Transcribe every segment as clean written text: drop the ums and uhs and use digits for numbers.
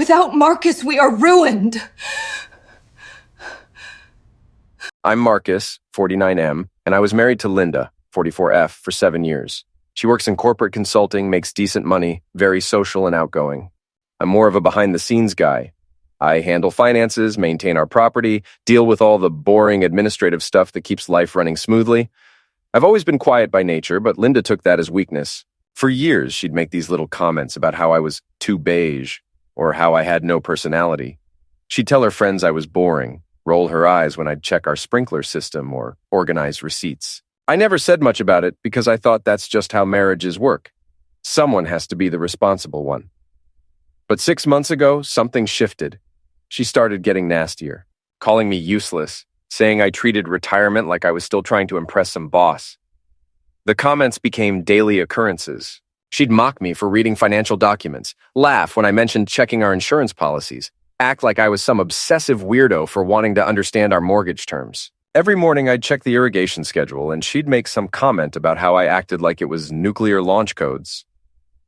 Without Marcus, we are ruined. I'm Marcus, 49M, and I was married to Linda, 44F, for 7 years. She works in corporate consulting, makes decent money, very social and outgoing. I'm more of a behind-the-scenes guy. I handle finances, maintain our property, deal with all the boring administrative stuff that keeps life running smoothly. I've always been quiet by nature, but Linda took that as weakness. For years, she'd make these little comments about how I was too beige, or how I had no personality. She'd tell her friends I was boring, roll her eyes when I'd check our sprinkler system or organize receipts. I never said much about it because I thought that's just how marriages work. Someone has to be the responsible one. But 6 months ago, something shifted. She started getting nastier, calling me useless, saying I treated retirement like I was still trying to impress some boss. The comments became daily occurrences. She'd mock me for reading financial documents, laugh when I mentioned checking our insurance policies, act like I was some obsessive weirdo for wanting to understand our mortgage terms. Every morning I'd check the irrigation schedule and she'd make some comment about how I acted like it was nuclear launch codes.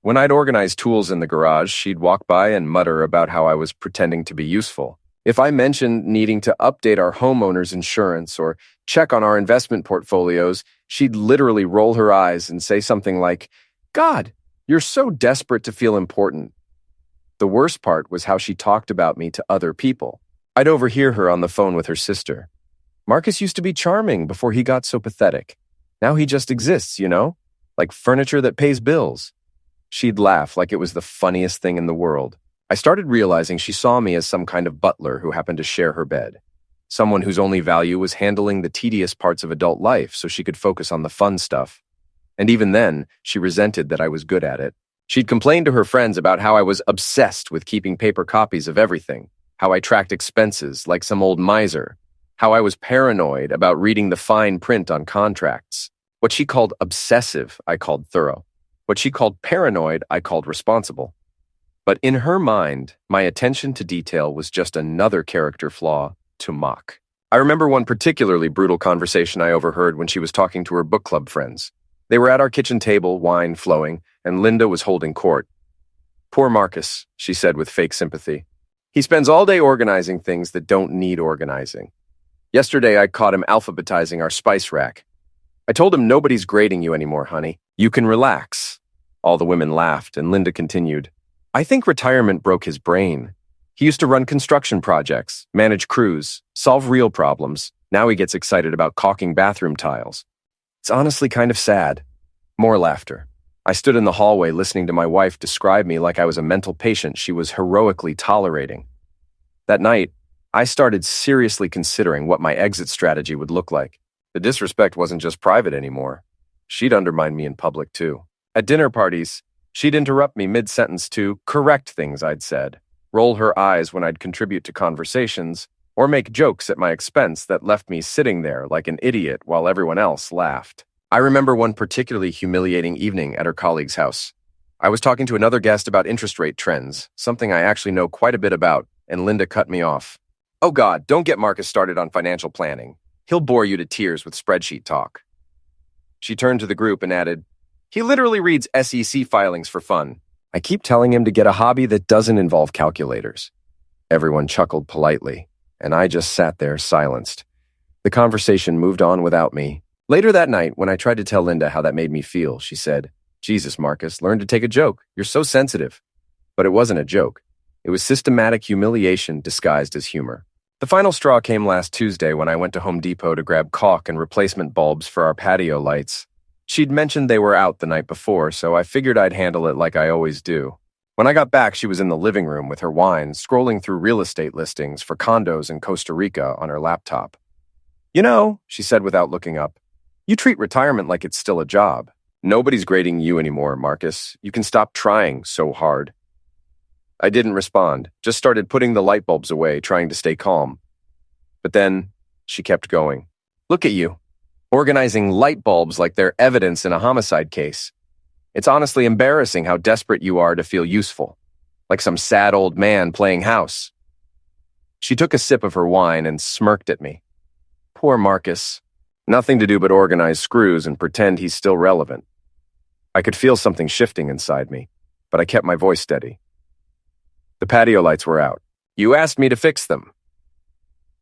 When I'd organize tools in the garage, she'd walk by and mutter about how I was pretending to be useful. If I mentioned needing to update our homeowner's insurance or check on our investment portfolios, she'd literally roll her eyes and say something like, "God, you're so desperate to feel important." The worst part was how she talked about me to other people. I'd overhear her on the phone with her sister. "Marcus used to be charming before he got so pathetic. Now he just exists, you know? Like furniture that pays bills." She'd laugh like it was the funniest thing in the world. I started realizing she saw me as some kind of butler who happened to share her bed. Someone whose only value was handling the tedious parts of adult life so she could focus on the fun stuff. And even then, she resented that I was good at it. She'd complain to her friends about how I was obsessed with keeping paper copies of everything, how I tracked expenses like some old miser, how I was paranoid about reading the fine print on contracts. What she called obsessive, I called thorough. What she called paranoid, I called responsible. But in her mind, my attention to detail was just another character flaw to mock. I remember one particularly brutal conversation I overheard when she was talking to her book club friends. They were at our kitchen table, wine flowing, and Linda was holding court. "Poor Marcus," she said with fake sympathy. "He spends all day organizing things that don't need organizing. Yesterday, I caught him alphabetizing our spice rack. I told him nobody's grading you anymore, honey. You can relax." All the women laughed, and Linda continued, "I think retirement broke his brain. He used to run construction projects, manage crews, solve real problems. Now he gets excited about caulking bathroom tiles. It's honestly kind of sad." More laughter. I stood in the hallway listening to my wife describe me like I was a mental patient she was heroically tolerating. That night, I started seriously considering what my exit strategy would look like. The disrespect wasn't just private anymore. She'd undermine me in public, too. At dinner parties, she'd interrupt me mid-sentence to correct things I'd said, roll her eyes when I'd contribute to conversations, or make jokes at my expense that left me sitting there like an idiot while everyone else laughed. I remember one particularly humiliating evening at her colleague's house. I was talking to another guest about interest rate trends, something I actually know quite a bit about, and Linda cut me off. "Oh God, don't get Marcus started on financial planning. He'll bore you to tears with spreadsheet talk." She turned to the group and added, "He literally reads SEC filings for fun. I keep telling him to get a hobby that doesn't involve calculators." Everyone chuckled politely, and I just sat there silenced. The conversation moved on without me. Later that night, when I tried to tell Linda how that made me feel, she said, "Jesus, Marcus, learn to take a joke. You're so sensitive." But it wasn't a joke. It was systematic humiliation disguised as humor. The final straw came last Tuesday when I went to Home Depot to grab caulk and replacement bulbs for our patio lights. She'd mentioned they were out the night before, so I figured I'd handle it like I always do. When I got back, she was in the living room with her wine, scrolling through real estate listings for condos in Costa Rica on her laptop. "You know," she said without looking up, "you treat retirement like it's still a job. Nobody's grading you anymore, Marcus. You can stop trying so hard." I didn't respond, just started putting the light bulbs away, trying to stay calm. But then she kept going. "Look at you, organizing light bulbs like they're evidence in a homicide case. It's honestly embarrassing how desperate you are to feel useful, like some sad old man playing house." She took a sip of her wine and smirked at me. Poor Marcus. Nothing to do but organize screws and pretend he's still relevant. I could feel something shifting inside me, but I kept my voice steady. The patio lights were out. You asked me to fix them.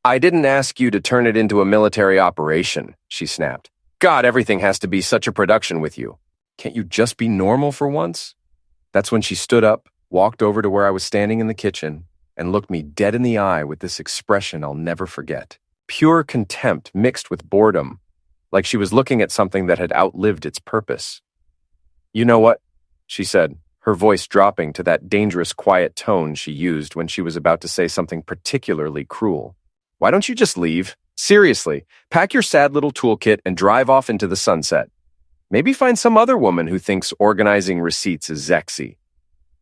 I didn't ask you to turn it into a military operation, she snapped. God, everything has to be such a production with you. Can't you just be normal for once? That's when she stood up, walked over to where I was standing in the kitchen, and looked me dead in the eye with this expression I'll never forget. Pure contempt mixed with boredom, like she was looking at something that had outlived its purpose. You know what? She said, her voice dropping to that dangerous quiet tone she used when she was about to say something particularly cruel. Why don't you just leave? Seriously, pack your sad little toolkit and drive off into the sunset. Maybe find some other woman who thinks organizing receipts is sexy.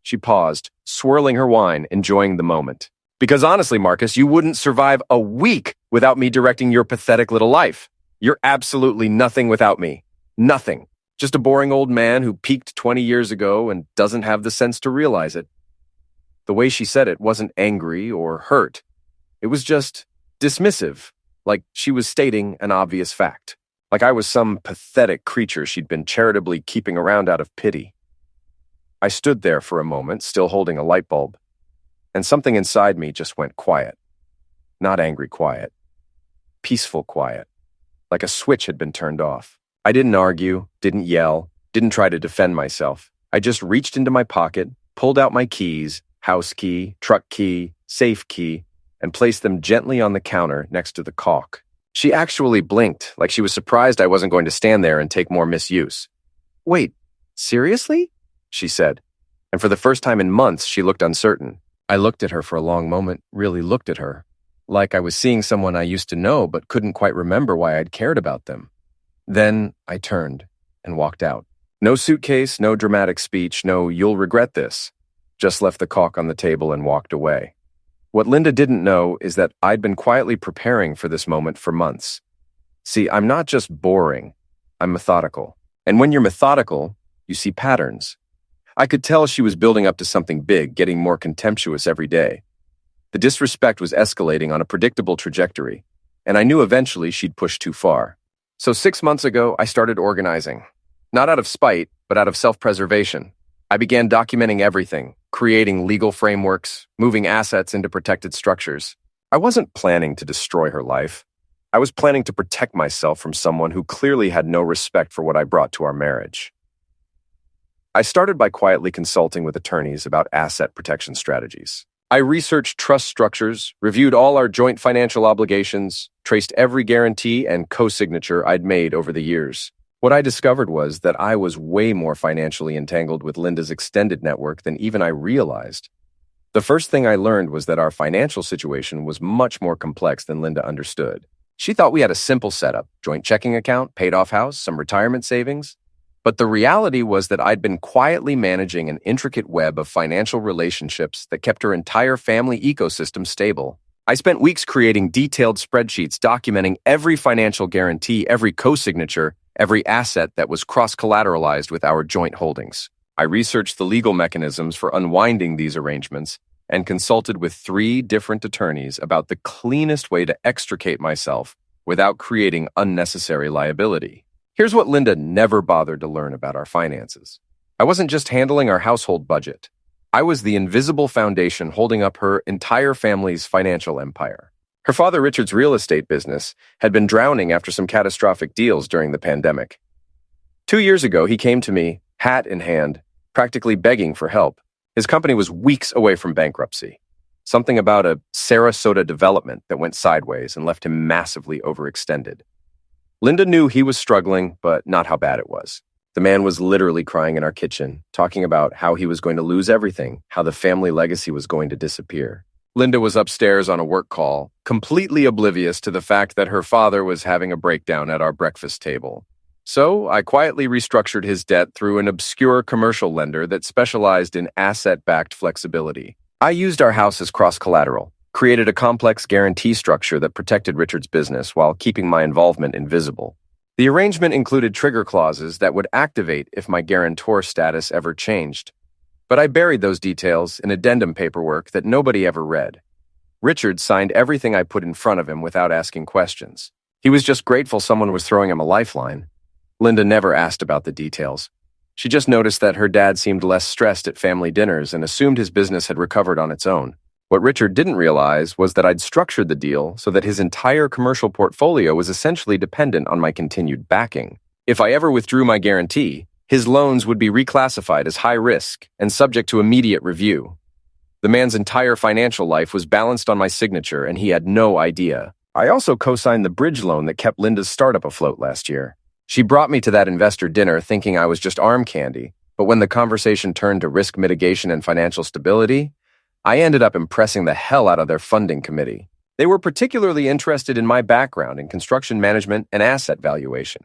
She paused, swirling her wine, enjoying the moment. Because honestly, Marcus, you wouldn't survive a week without me directing your pathetic little life. You're absolutely nothing without me. Nothing. Just a boring old man who peaked 20 years ago and doesn't have the sense to realize it. The way she said it wasn't angry or hurt. It was just dismissive, like she was stating an obvious fact. Like I was some pathetic creature she'd been charitably keeping around out of pity. I stood there for a moment, still holding a light bulb, and something inside me just went quiet. Not angry quiet. Peaceful quiet. Like a switch had been turned off. I didn't argue, didn't yell, didn't try to defend myself. I just reached into my pocket, pulled out my keys, house key, truck key, safe key, and placed them gently on the counter next to the caulk. She actually blinked, like she was surprised I wasn't going to stand there and take more misuse. Wait, seriously? She said. And for the first time in months, she looked uncertain. I looked at her for a long moment, really looked at her, like I was seeing someone I used to know but couldn't quite remember why I'd cared about them. Then I turned and walked out. No suitcase, no dramatic speech, no "you'll regret this." Just left the caulk on the table and walked away. What Linda didn't know is that I'd been quietly preparing for this moment for months. See, I'm not just boring, I'm methodical. And when you're methodical, you see patterns. I could tell she was building up to something big, getting more contemptuous every day. The disrespect was escalating on a predictable trajectory, and I knew eventually she'd push too far. So 6 months ago, I started organizing. Not out of spite, but out of self-preservation. I began documenting everything, creating legal frameworks, moving assets into protected structures. I wasn't planning to destroy her life. I was planning to protect myself from someone who clearly had no respect for what I brought to our marriage. I started by quietly consulting with attorneys about asset protection strategies. I researched trust structures, reviewed all our joint financial obligations, traced every guarantee and co-signature I'd made over the years. What I discovered was that I was way more financially entangled with Linda's extended network than even I realized. The first thing I learned was that our financial situation was much more complex than Linda understood. She thought we had a simple setup, joint checking account, paid-off house, some retirement savings. But the reality was that I'd been quietly managing an intricate web of financial relationships that kept her entire family ecosystem stable. I spent weeks creating detailed spreadsheets documenting every financial guarantee, every co-signature, every asset that was cross-collateralized with our joint holdings. I researched the legal mechanisms for unwinding these arrangements and consulted with 3 different attorneys about the cleanest way to extricate myself without creating unnecessary liability. Here's what Linda never bothered to learn about our finances. I wasn't just handling our household budget. I was the invisible foundation holding up her entire family's financial empire. Her father Richard's real estate business had been drowning after some catastrophic deals during the pandemic. 2 years ago, he came to me, hat in hand, practically begging for help. His company was weeks away from bankruptcy. Something about a Sarasota development that went sideways and left him massively overextended. Linda knew he was struggling, but not how bad it was. The man was literally crying in our kitchen, talking about how he was going to lose everything, how the family legacy was going to disappear. Linda was upstairs on a work call, completely oblivious to the fact that her father was having a breakdown at our breakfast table. So I quietly restructured his debt through an obscure commercial lender that specialized in asset-backed flexibility. I used our house as cross-collateral, created a complex guarantee structure that protected Richard's business while keeping my involvement invisible. The arrangement included trigger clauses that would activate if my guarantor status ever changed. But I buried those details in addendum paperwork that nobody ever read. Richard signed everything I put in front of him without asking questions. He was just grateful someone was throwing him a lifeline. Linda never asked about the details. She just noticed that her dad seemed less stressed at family dinners and assumed his business had recovered on its own. What Richard didn't realize was that I'd structured the deal so that his entire commercial portfolio was essentially dependent on my continued backing. If I ever withdrew my guarantee, his loans would be reclassified as high risk and subject to immediate review. The man's entire financial life was balanced on my signature, and he had no idea. I also co-signed the bridge loan that kept Linda's startup afloat last year. She brought me to that investor dinner thinking I was just arm candy, but when the conversation turned to risk mitigation and financial stability, I ended up impressing the hell out of their funding committee. They were particularly interested in my background in construction management and asset valuation.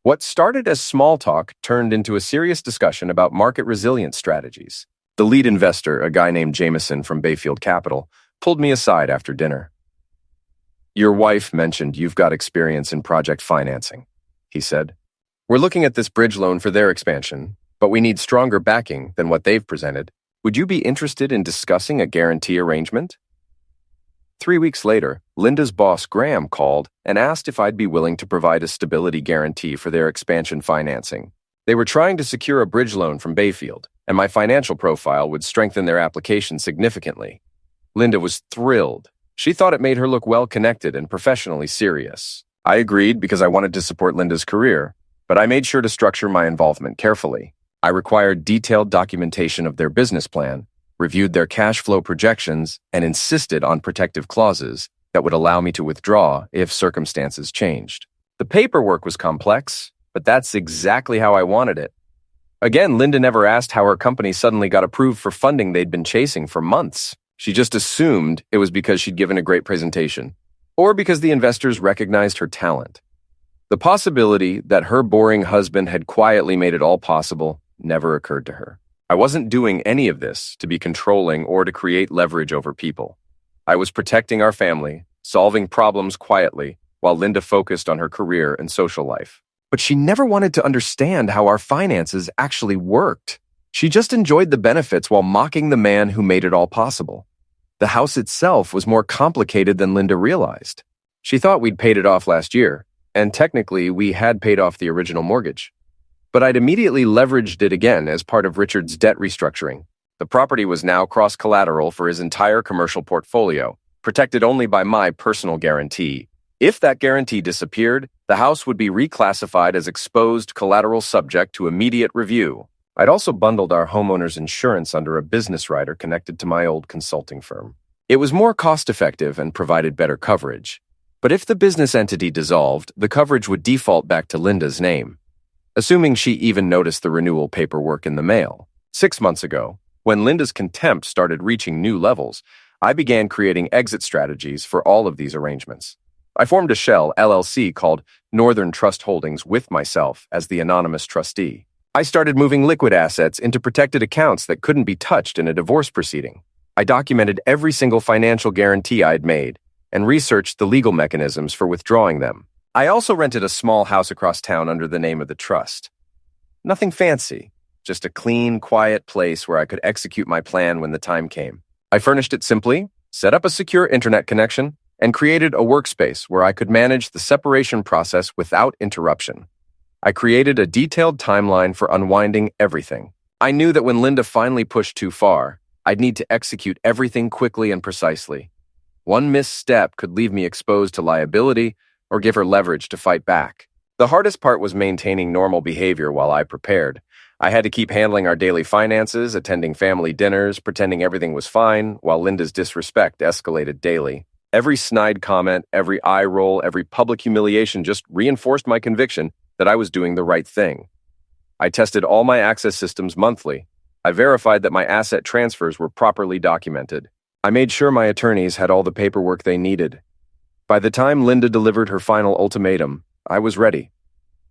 What started as small talk turned into a serious discussion about market resilience strategies. The lead investor, a guy named Jameson from Bayfield Capital, pulled me aside after dinner. "Your wife mentioned you've got experience in project financing," he said. "We're looking at this bridge loan for their expansion, but we need stronger backing than what they've presented. Would you be interested in discussing a guarantee arrangement?" 3 weeks later, Linda's boss, Graham, called and asked if I'd be willing to provide a stability guarantee for their expansion financing. They were trying to secure a bridge loan from Bayfield, and my financial profile would strengthen their application significantly. Linda was thrilled. She thought it made her look well-connected and professionally serious. I agreed because I wanted to support Linda's career, but I made sure to structure my involvement carefully. I required detailed documentation of their business plan, reviewed their cash flow projections, and insisted on protective clauses that would allow me to withdraw if circumstances changed. The paperwork was complex, but that's exactly how I wanted it. Again, Linda never asked how her company suddenly got approved for funding they'd been chasing for months. She just assumed it was because she'd given a great presentation, or because the investors recognized her talent. The possibility that her boring husband had quietly made it all possible never occurred to her. I wasn't doing any of this to be controlling or to create leverage over people. I was protecting our family, solving problems quietly, while Linda focused on her career and social life. But she never wanted to understand how our finances actually worked. She just enjoyed the benefits while mocking the man who made it all possible. The house itself was more complicated than Linda realized. She thought we'd paid it off last year, and technically we had paid off the original mortgage. But I'd immediately leveraged it again as part of Richard's debt restructuring. The property was now cross-collateral for his entire commercial portfolio, protected only by my personal guarantee. If that guarantee disappeared, the house would be reclassified as exposed collateral subject to immediate review. I'd also bundled our homeowner's insurance under a business rider connected to my old consulting firm. It was more cost-effective and provided better coverage. But if the business entity dissolved, the coverage would default back to Linda's name, assuming she even noticed the renewal paperwork in the mail. 6 months ago, when Linda's contempt started reaching new levels, I began creating exit strategies for all of these arrangements. I formed a shell LLC called Northern Trust Holdings with myself as the anonymous trustee. I started moving liquid assets into protected accounts that couldn't be touched in a divorce proceeding. I documented every single financial guarantee I'd made and researched the legal mechanisms for withdrawing them. I also rented a small house across town under the name of the trust. Nothing fancy, just a clean, quiet place where I could execute my plan when the time came. I furnished it simply, set up a secure internet connection, and created a workspace where I could manage the separation process without interruption. I created a detailed timeline for unwinding everything. I knew that when Linda finally pushed too far, I'd need to execute everything quickly and precisely. One misstep could leave me exposed to liability or give her leverage to fight back. The hardest part was maintaining normal behavior while I prepared. I had to keep handling our daily finances, attending family dinners, pretending everything was fine, while Linda's disrespect escalated daily. Every snide comment, every eye roll, every public humiliation just reinforced my conviction that I was doing the right thing. I tested all my access systems monthly. I verified that my asset transfers were properly documented. I made sure my attorneys had all the paperwork they needed. By the time Linda delivered her final ultimatum, I was ready.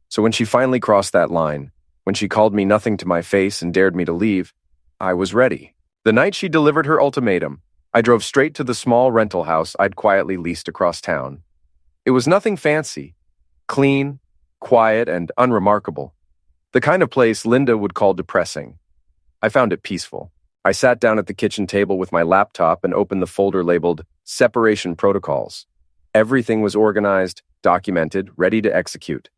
So when she finally crossed that line, when she called me nothing to my face and dared me to leave, I was ready. The night she delivered her ultimatum, I drove straight to the small rental house I'd quietly leased across town. It was nothing fancy, clean, quiet, and unremarkable. The kind of place Linda would call depressing. I found it peaceful. I sat down at the kitchen table with my laptop and opened the folder labeled Separation Protocols. Everything was organized, documented, ready to execute.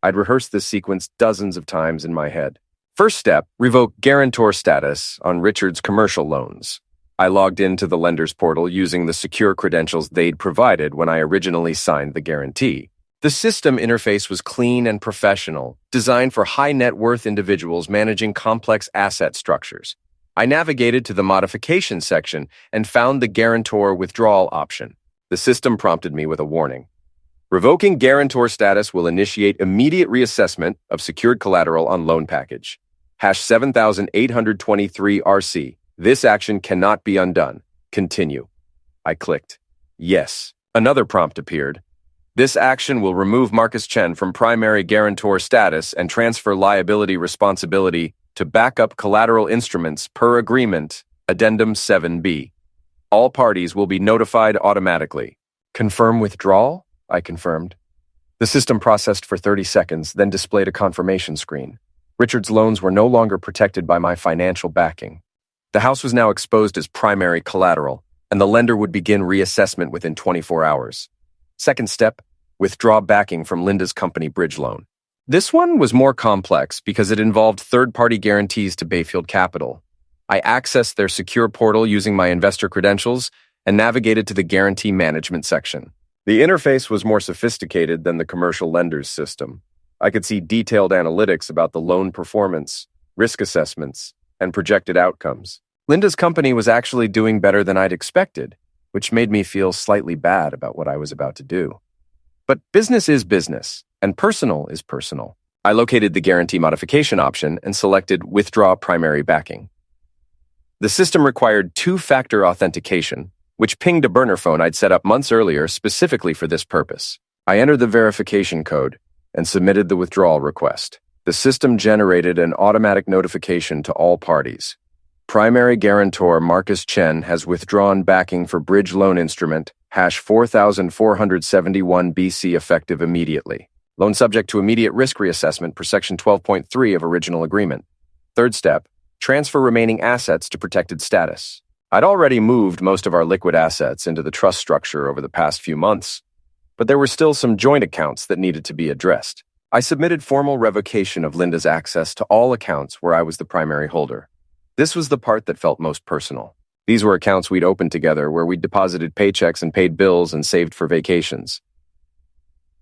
I'd rehearsed this sequence dozens of times in my head. First step, revoke guarantor status on Richard's commercial loans. I logged into the lender's portal using the secure credentials they'd provided when I originally signed the guarantee. The system interface was clean and professional, designed for high net worth individuals managing complex asset structures. I navigated to the modification section and found the guarantor withdrawal option. The system prompted me with a warning. Revoking guarantor status will initiate immediate reassessment of secured collateral on loan package. #7823RC. This action cannot be undone. Continue. I clicked. Yes. Another prompt appeared. This action will remove Marcus Chen from primary guarantor status and transfer liability responsibility to backup collateral instruments per agreement, Addendum 7B. All parties will be notified automatically. Confirm withdrawal? I confirmed. The system processed for 30 seconds, then displayed a confirmation screen. Richard's loans were no longer protected by my financial backing. The house was now exposed as primary collateral, and the lender would begin reassessment within 24 hours. Second step, withdraw backing from Linda's company bridge loan. This one was more complex because it involved third-party guarantees to Bayfield Capital. I accessed their secure portal using my investor credentials and navigated to the guarantee management section. The interface was more sophisticated than the commercial lender's system. I could see detailed analytics about the loan performance, risk assessments, and projected outcomes. Linda's company was actually doing better than I'd expected, which made me feel slightly bad about what I was about to do. But business is business, and personal is personal. I located the guarantee modification option and selected Withdraw Primary Backing. The system required two-factor authentication, which pinged a burner phone I'd set up months earlier specifically for this purpose. I entered the verification code and submitted the withdrawal request. The system generated an automatic notification to all parties. Primary guarantor Marcus Chen has withdrawn backing for bridge loan instrument #4471BC effective immediately. Loan subject to immediate risk reassessment per Section 12.3 of original agreement. Third step, transfer remaining assets to protected status. I'd already moved most of our liquid assets into the trust structure over the past few months, but there were still some joint accounts that needed to be addressed. I submitted formal revocation of Linda's access to all accounts where I was the primary holder. This was the part that felt most personal. These were accounts we'd opened together where we'd deposited paychecks and paid bills and saved for vacations.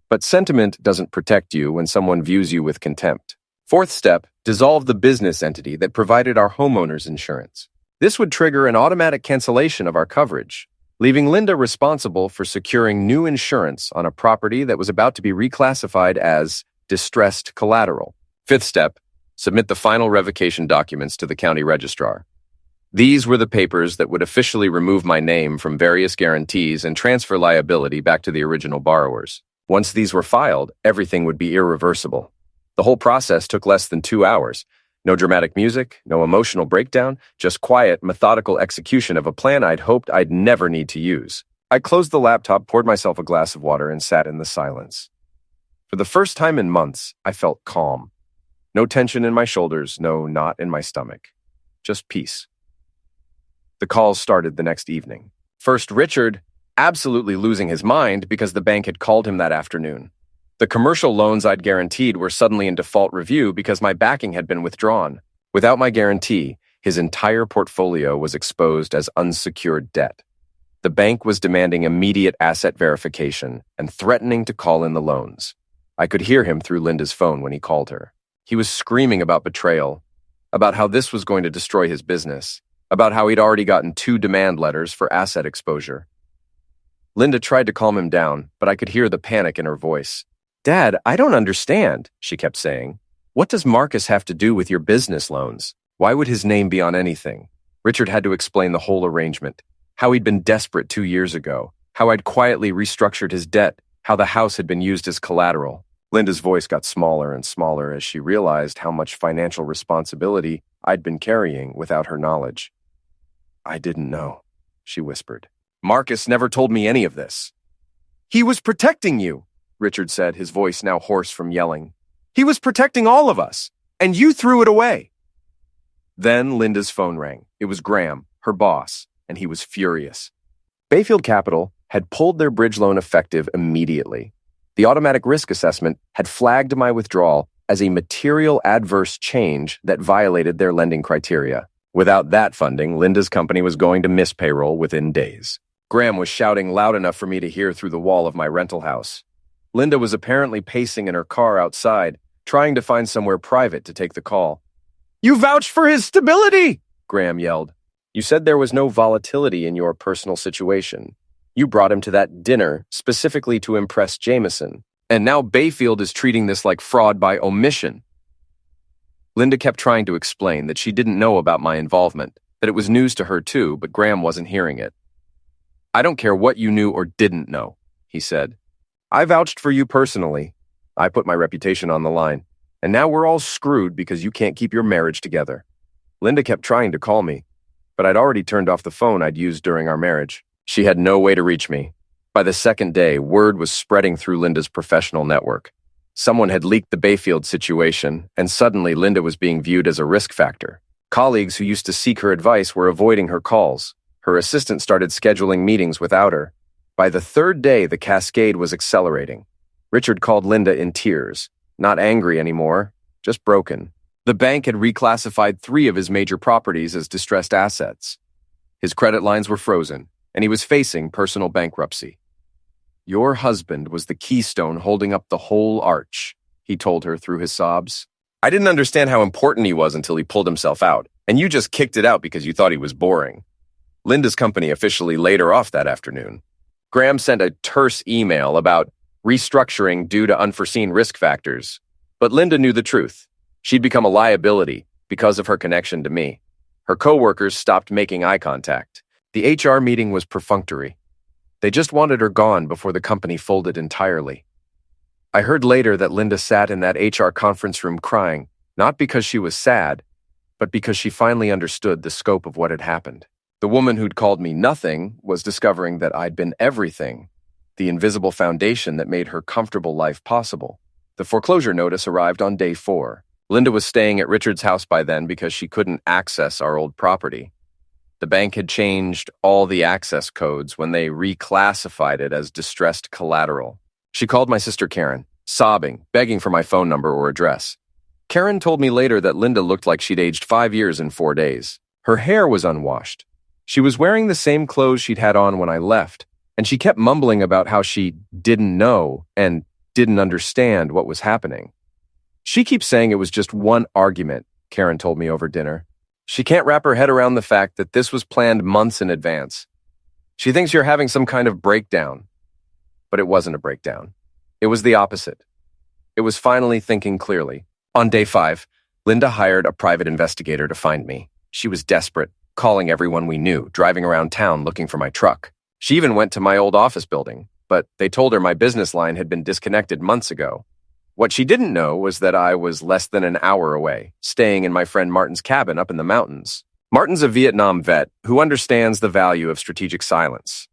But sentiment doesn't protect you when someone views you with contempt. Fourth step, dissolve the business entity that provided our homeowners insurance. This would trigger an automatic cancellation of our coverage, leaving Linda responsible for securing new insurance on a property that was about to be reclassified as distressed collateral. Fifth step, submit the final revocation documents to the county registrar. These were the papers that would officially remove my name from various guarantees and transfer liability back to the original borrowers. Once these were filed, everything would be irreversible. The whole process took less than 2 hours. No dramatic music, no emotional breakdown, just quiet, methodical execution of a plan I'd hoped I'd never need to use. I closed the laptop, poured myself a glass of water, and sat in the silence. For the first time in months, I felt calm. No tension in my shoulders, no knot in my stomach. Just peace. The calls started the next evening. First, Richard, absolutely losing his mind because the bank had called him that afternoon. The commercial loans I'd guaranteed were suddenly in default review because my backing had been withdrawn. Without my guarantee, his entire portfolio was exposed as unsecured debt. The bank was demanding immediate asset verification and threatening to call in the loans. I could hear him through Linda's phone when he called her. He was screaming about betrayal, about how this was going to destroy his business, about how he'd already gotten 2 demand letters for asset exposure. Linda tried to calm him down, but I could hear the panic in her voice. "Dad, I don't understand," she kept saying. "What does Marcus have to do with your business loans? Why would his name be on anything?" Richard had to explain the whole arrangement, how he'd been desperate 2 years ago, how I'd quietly restructured his debt, how the house had been used as collateral. Linda's voice got smaller and smaller as she realized how much financial responsibility I'd been carrying without her knowledge. "I didn't know," she whispered. "Marcus never told me any of this." "He was protecting you," Richard said, his voice now hoarse from yelling. "He was protecting all of us, and you threw it away." Then Linda's phone rang. It was Graham, her boss, and he was furious. Bayfield Capital had pulled their bridge loan effective immediately. The automatic risk assessment had flagged my withdrawal as a material adverse change that violated their lending criteria. Without that funding, Linda's company was going to miss payroll within days. Graham was shouting loud enough for me to hear through the wall of my rental house. Linda was apparently pacing in her car outside, trying to find somewhere private to take the call. "You vouched for his stability!" Graham yelled. "You said there was no volatility in your personal situation. You brought him to that dinner specifically to impress Jameson, and now Bayfield is treating this like fraud by omission." Linda kept trying to explain that she didn't know about my involvement, that it was news to her too, but Graham wasn't hearing it. "I don't care what you knew or didn't know," he said. "I vouched for you personally. I put my reputation on the line, and now we're all screwed because you can't keep your marriage together." Linda kept trying to call me, but I'd already turned off the phone I'd used during our marriage. She had no way to reach me. By the second day, word was spreading through Linda's professional network. Someone had leaked the Bayfield situation, and suddenly Linda was being viewed as a risk factor. Colleagues who used to seek her advice were avoiding her calls. Her assistant started scheduling meetings without her. By the third day, the cascade was accelerating. Richard called Linda in tears, not angry anymore, just broken. The bank had reclassified 3 of his major properties as distressed assets. His credit lines were frozen, and he was facing personal bankruptcy. "Your husband was the keystone holding up the whole arch," he told her through his sobs. "I didn't understand how important he was until he pulled himself out, and you just kicked it out because you thought he was boring." Linda's company officially laid her off that afternoon. Graham sent a terse email about restructuring due to unforeseen risk factors. But Linda knew the truth. She'd become a liability because of her connection to me. Her coworkers stopped making eye contact. The HR meeting was perfunctory. They just wanted her gone before the company folded entirely. I heard later that Linda sat in that HR conference room crying, not because she was sad, but because she finally understood the scope of what had happened. The woman who'd called me nothing was discovering that I'd been everything, the invisible foundation that made her comfortable life possible. The foreclosure notice arrived on day 4. Linda was staying at Richard's house by then because she couldn't access our old property. The bank had changed all the access codes when they reclassified it as distressed collateral. She called my sister Karen, sobbing, begging for my phone number or address. Karen told me later that Linda looked like she'd aged 5 years in 4 days. Her hair was unwashed. She was wearing the same clothes she'd had on when I left, and she kept mumbling about how she didn't know and didn't understand what was happening. "She keeps saying it was just one argument," Karen told me over dinner. "She can't wrap her head around the fact that this was planned months in advance. She thinks you're having some kind of breakdown." But it wasn't a breakdown. It was the opposite. It was finally thinking clearly. On day 5, Linda hired a private investigator to find me. She was desperate, calling everyone we knew, driving around town looking for my truck. She even went to my old office building, but they told her my business line had been disconnected months ago. What she didn't know was that I was less than an hour away, staying in my friend Martin's cabin up in the mountains. Martin's a Vietnam vet who understands the value of strategic silence.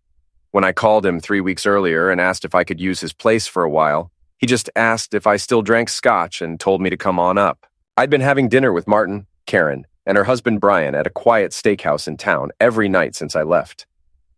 When I called him 3 weeks earlier and asked if I could use his place for a while, he just asked if I still drank scotch and told me to come on up. I'd been having dinner with Martin, Karen, and her husband Brian at a quiet steakhouse in town every night since I left.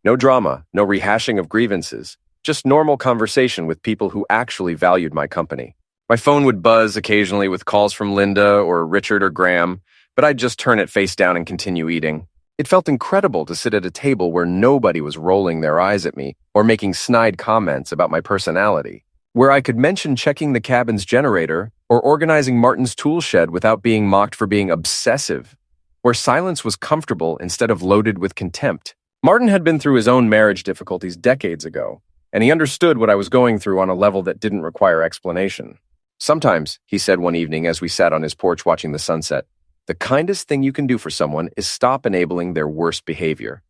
No drama, no rehashing of grievances, just normal conversation with people who actually valued my company. My phone would buzz occasionally with calls from Linda or Richard or Graham, but I'd just turn it face down and continue eating. It felt incredible to sit at a table where nobody was rolling their eyes at me or making snide comments about my personality, where I could mention checking the cabin's generator or organizing Martin's tool shed without being mocked for being obsessive, where silence was comfortable instead of loaded with contempt. Martin had been through his own marriage difficulties decades ago, and he understood what I was going through on a level that didn't require explanation. "Sometimes," he said one evening as we sat on his porch watching the sunset, "the kindest thing you can do for someone is stop enabling their worst behavior."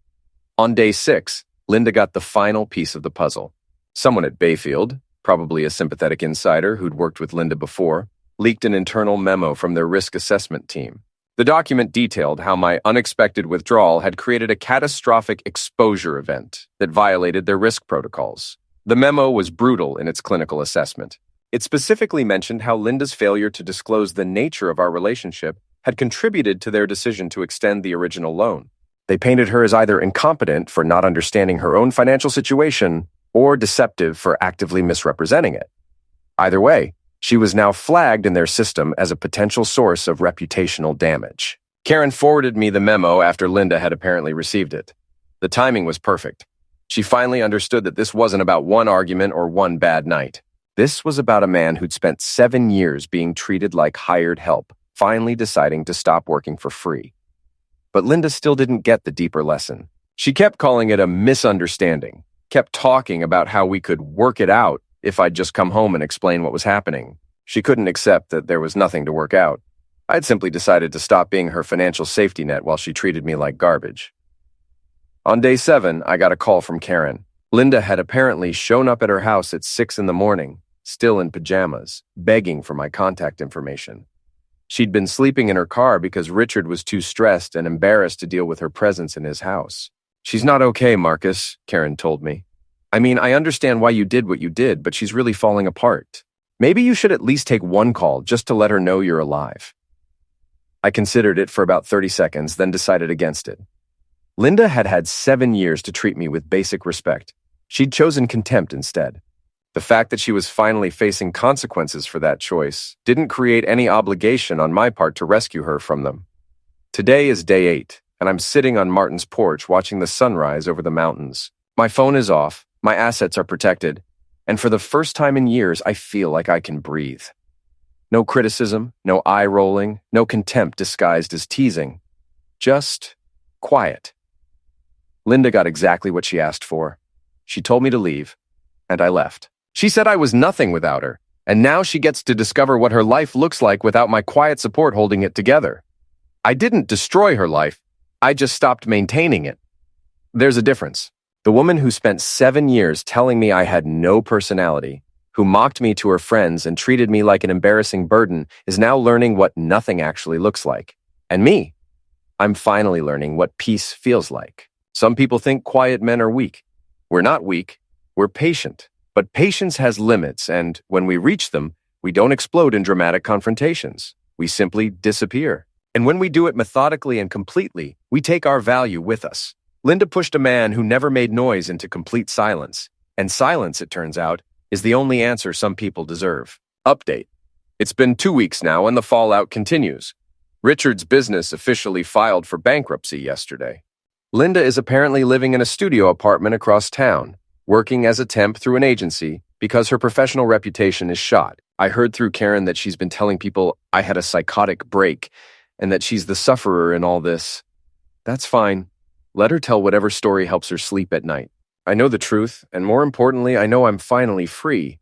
On day 6, Linda got the final piece of the puzzle. Someone at Bayfield, probably a sympathetic insider who'd worked with Linda before, leaked an internal memo from their risk assessment team. The document detailed how my unexpected withdrawal had created a catastrophic exposure event that violated their risk protocols. The memo was brutal in its clinical assessment. It specifically mentioned how Linda's failure to disclose the nature of our relationship had contributed to their decision to extend the original loan. They painted her as either incompetent for not understanding her own financial situation or deceptive for actively misrepresenting it. Either way, She was now flagged in their system as a potential source of reputational damage. Karen forwarded me the memo after Linda had apparently received it. The timing was perfect. She finally understood that this wasn't about one argument or one bad night. This was about a man who'd spent 7 years being treated like hired help, finally deciding to stop working for free. But Linda still didn't get the deeper lesson. She kept calling it a misunderstanding, kept talking about how we could work it out if I'd just come home and explain what was happening. She couldn't accept that there was nothing to work out. I'd simply decided to stop being her financial safety net while she treated me like garbage. On day 7, I got a call from Karen. Linda had apparently shown up at her house at 6 in the morning, still in pajamas, begging for my contact information. She'd been sleeping in her car because Richard was too stressed and embarrassed to deal with her presence in his house. "She's not okay, Marcus," Karen told me. "I mean, I understand why you did what you did, but she's really falling apart. Maybe you should at least take one call just to let her know you're alive." I considered it for about 30 seconds, then decided against it. Linda had had 7 years to treat me with basic respect. She'd chosen contempt instead. The fact that she was finally facing consequences for that choice didn't create any obligation on my part to rescue her from them. Today is day 8, and I'm sitting on Martin's porch watching the sunrise over the mountains. My phone is off, my assets are protected, and for the first time in years, I feel like I can breathe. No criticism, no eye-rolling, no contempt disguised as teasing. Just quiet. Linda got exactly what she asked for. She told me to leave, and I left. She said I was nothing without her, and now she gets to discover what her life looks like without my quiet support holding it together. I didn't destroy her life, I just stopped maintaining it. There's a difference. The woman who spent 7 years telling me I had no personality, who mocked me to her friends and treated me like an embarrassing burden, is now learning what nothing actually looks like. And me, I'm finally learning what peace feels like. Some people think quiet men are weak. We're not weak, we're patient. But patience has limits, and when we reach them, we don't explode in dramatic confrontations. We simply disappear. And when we do it methodically and completely, we take our value with us. Linda pushed a man who never made noise into complete silence. And silence, it turns out, is the only answer some people deserve. Update. It's been 2 weeks now, and the fallout continues. Richard's business officially filed for bankruptcy yesterday. Linda is apparently living in a studio apartment across town, working as a temp through an agency because her professional reputation is shot. I heard through Karen that she's been telling people I had a psychotic break and that she's the sufferer in all this. That's fine. Let her tell whatever story helps her sleep at night. I know the truth, and more importantly, I know I'm finally free.